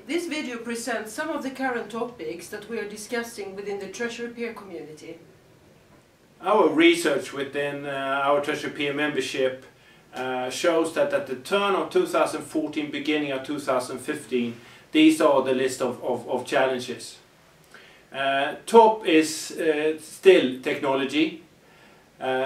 This video presents some of the current topics that we are discussing within the Treasury Peer community. Our research within our Treasury Peer membership shows that at the turn of 2014, beginning of 2015, these are the list of challenges. Top is still technology.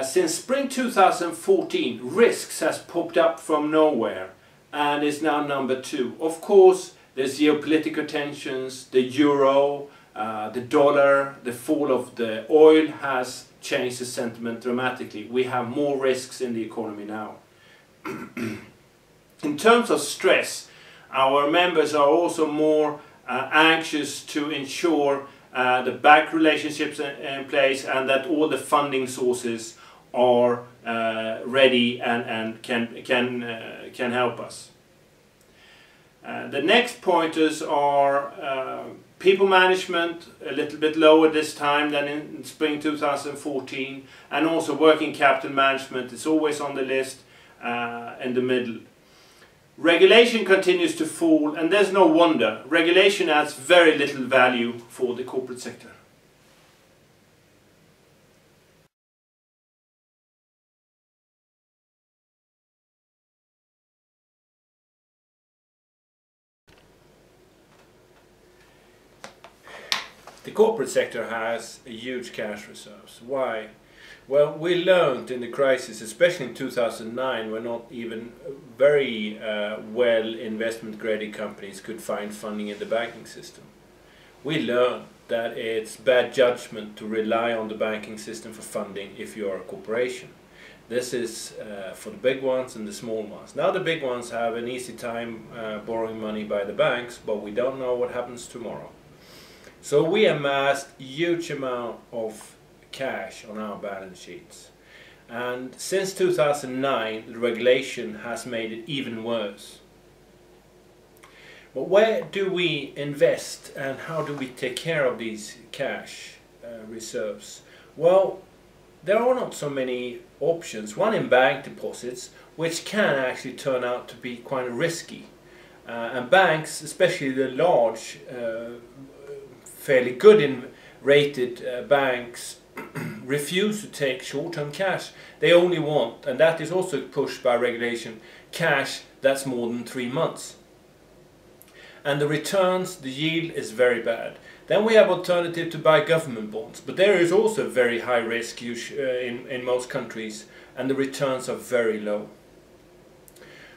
Since spring 2014, risks has popped up from nowhere and is now number 2. Of course, there's geopolitical tensions, the euro, the dollar, the fall of the oil has changed the sentiment dramatically. We have more risks in the economy now. In terms of stress, our members are also more anxious to ensure the bank relationships in place and that all the funding sources are ready and can help us. The next pointers are people management, a little bit lower this time than in spring 2014, and also working capital management is always on the list in the middle. Regulation continues to fall, and there's no wonder. Regulation adds very little value for the corporate sector. The corporate sector has a huge cash reserves. Why? Well, we learned in the crisis, especially in 2009, when not even very well investment-grade companies could find funding in the banking system. We learned that it's bad judgment to rely on the banking system for funding if you are a corporation. This is for the big ones and the small ones. Now the big ones have an easy time borrowing money by the banks, but we don't know what happens tomorrow. So we amassed a huge amount of cash on our balance sheets, and since 2009 the regulation has made it even worse. But where do we invest and how do we take care of these cash reserves? Well, there are not so many options. One in bank deposits, which can actually turn out to be quite risky, and banks, especially the large fairly good rated banks, refuse to take short-term cash. They only want, and that is also pushed by regulation, cash that's more than 3 months. And the returns, the yield is very bad. Then we have alternative to buy government bonds, but there is also very high risk in most countries, and the returns are very low.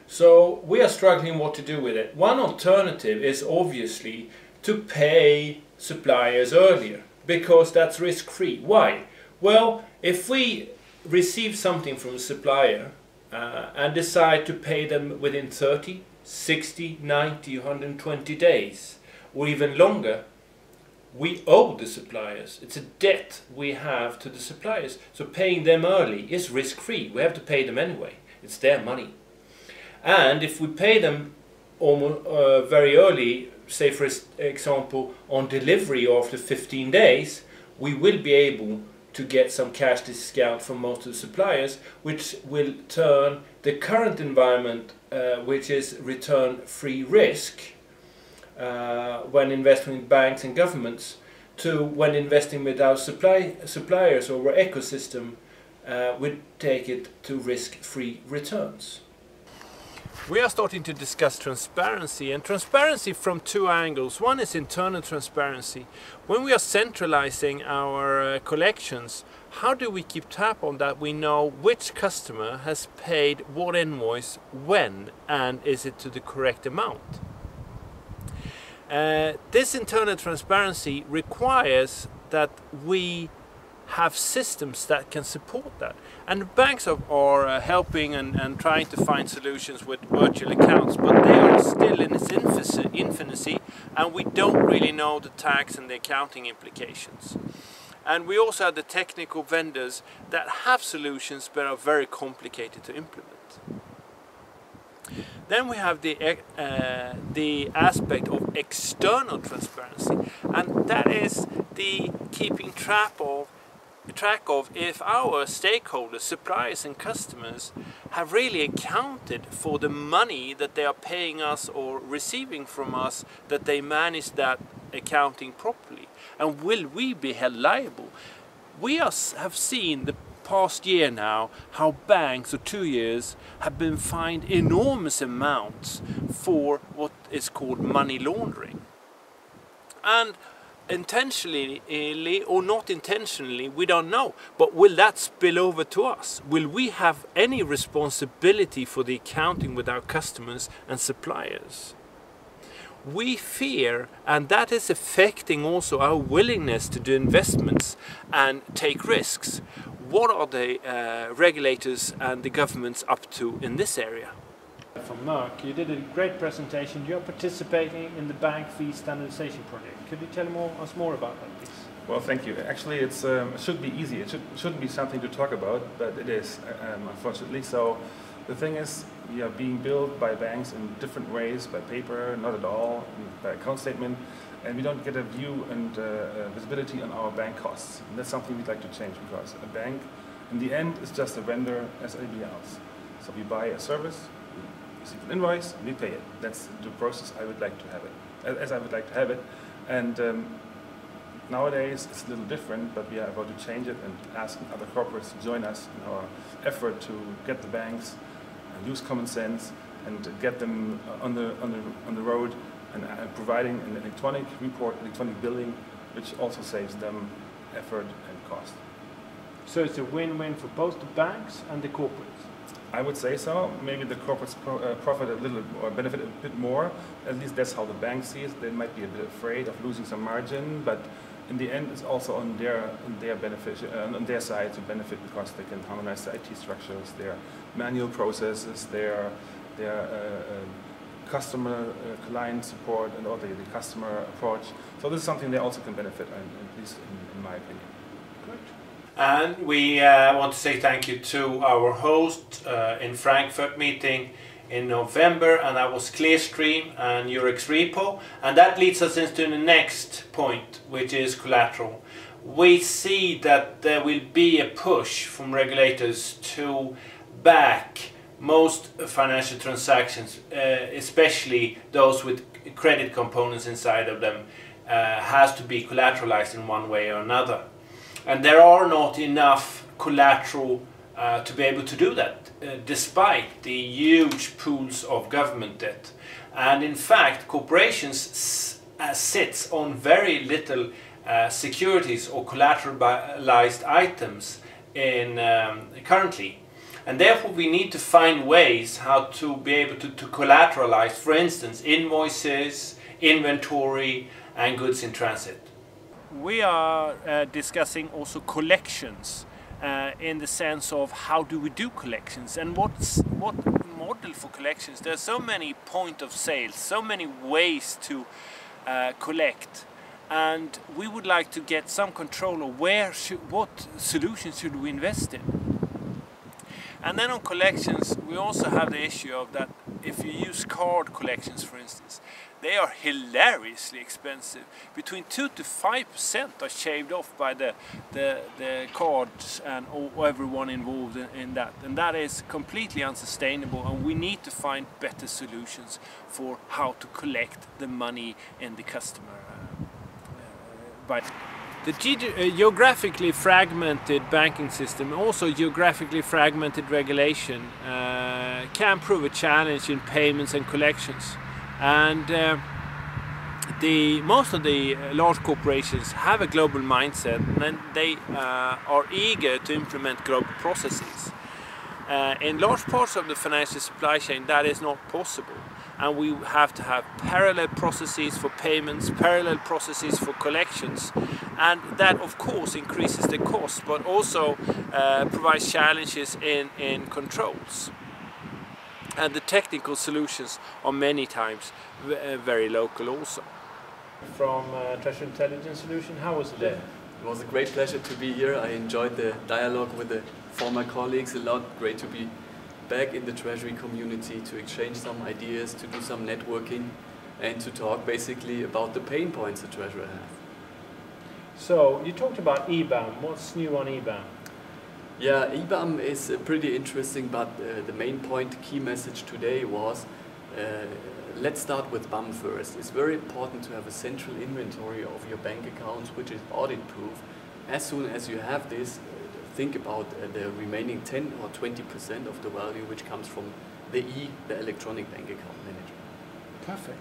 So we are struggling what to do with it. One alternative is obviously to pay suppliers earlier, because that's risk-free. Why? Well, if we receive something from a supplier and decide to pay them within 30, 60, 90, 120 days, or even longer, we owe the suppliers. It's a debt we have to the suppliers. So paying them early is risk-free. We have to pay them anyway. It's their money. And if we pay them almost very early, say for example on delivery after 15 days, we will be able to get some cash discount from most of the suppliers, which will turn the current environment, which is return-free risk when investing in banks and governments, to when investing with our suppliers or our ecosystem, we take it to risk-free returns. We are starting to discuss transparency, and transparency from 2 angles. One is internal transparency. When we are centralizing our collections, how do we keep tab on that? We know which customer has paid what invoice when, and is it to the correct amount? This internal transparency requires that we have systems that can support that, and banks are helping and trying to find solutions with virtual accounts, but they are still in its infancy, and we don't really know the tax and the accounting implications. And we also have the technical vendors that have solutions but are very complicated to implement. Then we have the aspect of external transparency, and that is the keeping track of track of if our stakeholders, suppliers and customers have really accounted for the money that they are paying us or receiving from us, that they manage that accounting properly, and will we be held liable? We have seen the past year now how banks, or 2 years, have been fined enormous amounts for what is called money laundering. And intentionally or not intentionally, we don't know, but will that spill over to us? Will we have any responsibility for the accounting with our customers and suppliers? We fear, and that is affecting also our willingness to do investments and take risks. What are the regulators and the governments up to in this area? From Merck, you did a great presentation. You're participating in the bank fee standardization project. Could you tell us more about that, please? Well, thank you. Actually, it should be easy. It shouldn't be something to talk about, but it is, unfortunately. So the thing is, we are being billed by banks in different ways, by paper, not at all, by account statement, and we don't get a view and visibility on our bank costs. And that's something we'd like to change, because a bank, in the end, is just a vendor as anybody else. So we buy a service, we receive an invoice, and we pay it. That's the process I would like to have it, as I would like to have it. And nowadays it's a little different, but we are about to change it and ask other corporates to join us in our effort to get the banks and use common sense and get them on the road, and providing an electronic report, electronic billing, which also saves them effort and cost. So it's a win-win for both the banks and the corporates? I would say so. Maybe the corporates profit a little or benefit a bit more. At least that's how the bank sees it. They might be a bit afraid of losing some margin, but in the end, it's also on their benefit, on their side to benefit, because they can harmonize the IT structures, their manual processes, their customer client support, and all the customer approach. So this is something they also can benefit, at least in my opinion. Great. And we want to say thank you to our host in Frankfurt meeting in November, and that was Clearstream and Eurex Repo. And that leads us into the next point, which is collateral. We see that there will be a push from regulators to back most financial transactions, especially those with credit components inside of them, has to be collateralized in one way or another. And there are not enough collateral to be able to do that, despite the huge pools of government debt. And in fact, corporations sits on very little securities or collateralized items currently. And therefore we need to find ways how to be able to collateralize, for instance, invoices, inventory and goods in transit. We are discussing also collections in the sense of how do we do collections, and what model for collections. There are so many point of sales, so many ways to collect, and we would like to get some control of what solutions should we invest in. And then on collections, we also have the issue of that if you use card collections, for instance, they are hilariously expensive. Between 2 to 5% are shaved off by the cards and everyone involved in that. And that is completely unsustainable, and we need to find better solutions for how to collect the money in the customer. The geographically fragmented banking system, also geographically fragmented regulation, can prove a challenge in payments and collections. And most of the large corporations have a global mindset, and they are eager to implement global processes. In large parts of the financial supply chain, that is not possible. And we have to have parallel processes for payments, parallel processes for collections. And that, of course, increases the cost, but also provides challenges in controls. And the technical solutions are many times very local also. From Treasury Intelligence Solution, how was it there? It was a great pleasure to be here. I enjoyed the dialogue with the former colleagues a lot. Great to be back in the Treasury community, to exchange some ideas, to do some networking, and to talk basically about the pain points the Treasurer has. So you talked about EBAM. What's new on EBAM? Yeah, EBAM is pretty interesting, but the main point, key message today was let's start with BAM first. It's very important to have a central inventory of your bank accounts, which is audit proof. As soon as you have this, think about the remaining 10 or 20% of the value which comes from the electronic bank account manager. Perfect.